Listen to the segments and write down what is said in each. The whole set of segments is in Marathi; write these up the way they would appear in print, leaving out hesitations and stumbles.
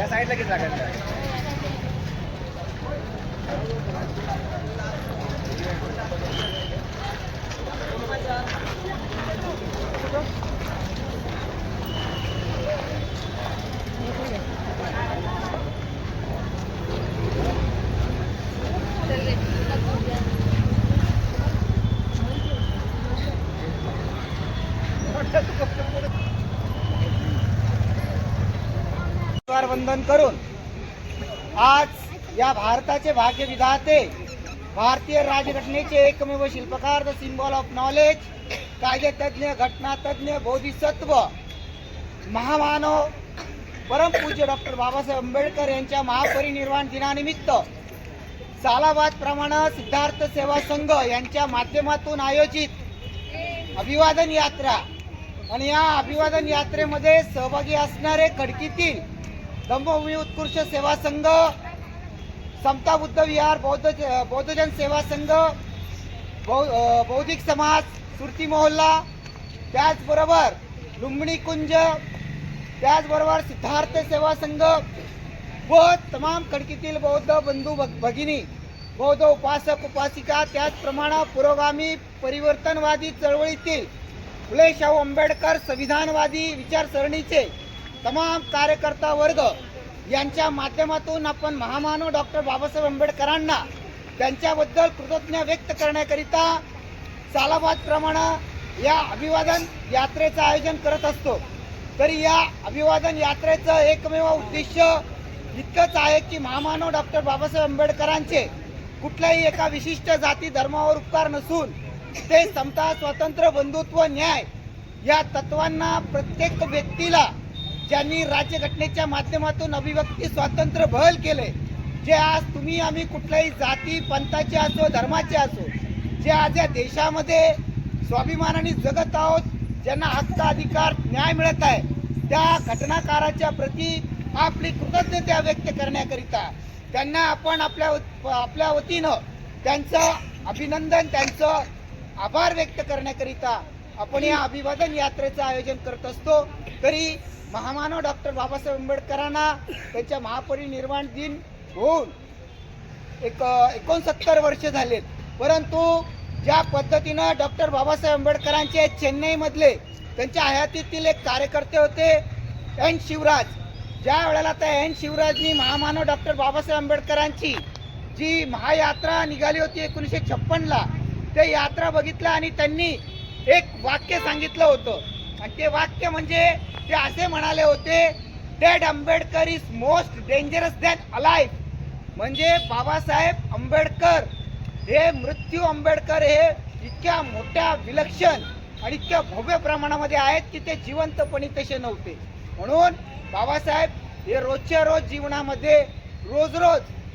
साईडला किती जागा वंदन करून आज या भारताचे भाग्य विधाते, भारतीय राजघटनेचे एकमेव शिल्पकार, द सिम्बॉल ऑफ नॉलेज, कायदेतज्ञ, घटनातज्ञ, बोधिसत्व, महामानव, परमपूज्य डॉक्टर बाबासाहेब आंबेडकर यांच्या महापरिनिर्वाण दिनानिमित्त सालाबाद प्रमाणे सिद्धार्थ सेवा संघ यांच्या माध्यमातून आयोजित अभिवादन यात्रा आणि या अभिवादन यात्रेमध्ये सहभागी असणारे खडकीतील धम्मभूमी उत्कृष्ट सेवा संघ, समता बुद्ध विहार, बौद्धजन सेवा संघ, बौद्धिक समाज, सुरती मोहल्ला, त्याचबरोबर लुंबिनी कुंज, त्याचबरोबर सिद्धार्थ सेवा संघ व तमाम खडकीतील बौद्ध बंधू भगिनी, बौद्ध उपासक उपासिका, त्याचप्रमाणे पुरोगामी परिवर्तनवादी चळवळीतील फुले शाहू आंबेडकर संविधानवादी विचारसरणीचे तमाम कार्यकर्ता वर्ग यांच्या माध्यमातून आपण महामानव डॉक्टर बाबासाहेब आंबेडकरांना त्यांच्याबद्दल कृतज्ञता व्यक्त करण्याकरिता सालाबाद प्रमाणे या अभिवादन यात्रेचं आयोजन करत असतो। तरी या अभिवादन यात्रेचं एकमेव उद्देश इतकंच आहे की महामानव डॉक्टर बाबासाहेब आंबेडकरांचे कुठल्याही एका विशिष्ट जाती धर्मावर उपकार नसून ते समता, स्वातंत्र्य, बंधुत्व, न्याय या तत्वांना प्रत्येक व्यक्तीला ज्यांनी राज्यघटनेच्या माध्यमातून अभिव्यक्ती स्वातंत्र्य बहाल केले, जे आज तुम्ही आम्ही कुठल्याही जाती पंथाचे असो, धर्माचे असो, जे आज या देशामध्ये स्वाभिमानाने जगत आहोत, ज्यांना हक्क, अधिकार, न्याय मिळत आहे, त्या घटनाकाराच्या प्रती आपली कृतज्ञता व्यक्त करण्याकरिता त्यांना आपण आपल्या वतीनं त्यांचं अभिनंदन, त्यांचं आभार व्यक्त करण्याकरिता आपण या अभिवादन यात्रेचं आयोजन करत असतो। तरी महामानव डॉक्टर बाबासाहेब आंबेडकरांना त्यांच्या महापरिनिर्वाण दिन होऊन 69 वर्ष झालेत, परंतु ज्या पद्धतीनं डॉक्टर बाबासाहेब आंबेडकरांचे चेन्नईमधले त्यांच्या हयातीतील एक कार्यकर्ते होते एन शिवराज, ज्या वेळेला त्या एन शिवराजनी महामानव डॉक्टर बाबासाहेब आंबेडकरांची जी महायात्रा निघाली होती 1956ला, ते यात्रा बघितला आणि त्यांनी एक वाक्य सांगितलं होतं आणि ते वाक्य म्हणजे ते असे म्हणाले होते, dead Ambedkar is most dangerous than alive. म्हणजे बाबासाहेब आंबेडकर हे मृत्यू आंबेडकर हे इतक्या मोठ्या विलक्षण आणि इतक्या भव्य प्रमाणामध्ये आहेत की ते जिवंतपणी तसे नव्हते। म्हणून बाबासाहेब हे रोजच्या रोज जीवनामध्ये रोज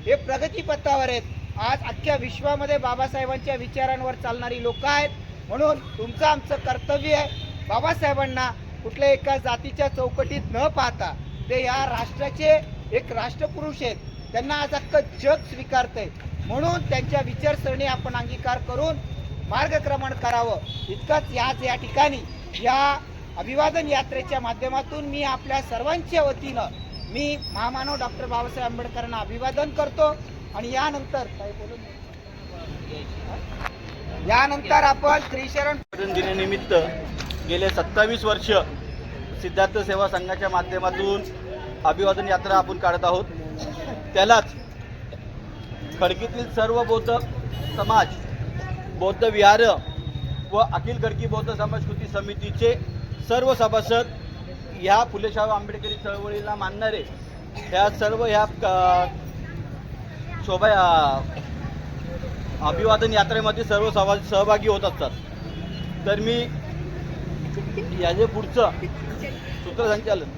हे प्रगतीपथावर आहेत। आज अख्ख्या विश्वामध्ये बाबासाहेबांच्या विचारांवर चालणारी लोक आहेत। म्हणून तुमचं आमचं कर्तव्य आहे बाबासाहेबांना कुठल्या एका जातीच्या चौकटीत न पाहता ते या राष्ट्राचे एक राष्ट्रपुरुष आहेत, त्यांना आज अख्खं जग स्वीकारतंय, म्हणून त्यांच्या विचारसरणी आपण अंगीकार करून मार्गक्रमण करावं। इतकंच या ठिकाणी या अभिवादन यात्रेच्या माध्यमातून मी आपल्या सर्वांच्या वतीनं मी महामानव डॉक्टर बाबासाहेब आंबेडकरांना अभिवादन करतो आणि यानंतर आपण श्रीशरण दिनानिमित्त गेले 27 वर्ष सिद्धार्थ सेवा संघाच्या माध्यमातून अभिवादन यात्रा आपण काढत आहोत। त्यालाच खडकीतील सर्व बौद्ध समाज, बौद्ध विहार व अखिल खडकी बौद्ध समाज कृती समितीचे सर्व सभासद, ह्या फुले शाहू आंबेडकरी चळवळीला मानणारे ह्या सर्व ह्या अभिवादन यात्रेमध्ये सर्व सहभागी होत असतात। तर मी याचे पुढचं सूत्रसंचालन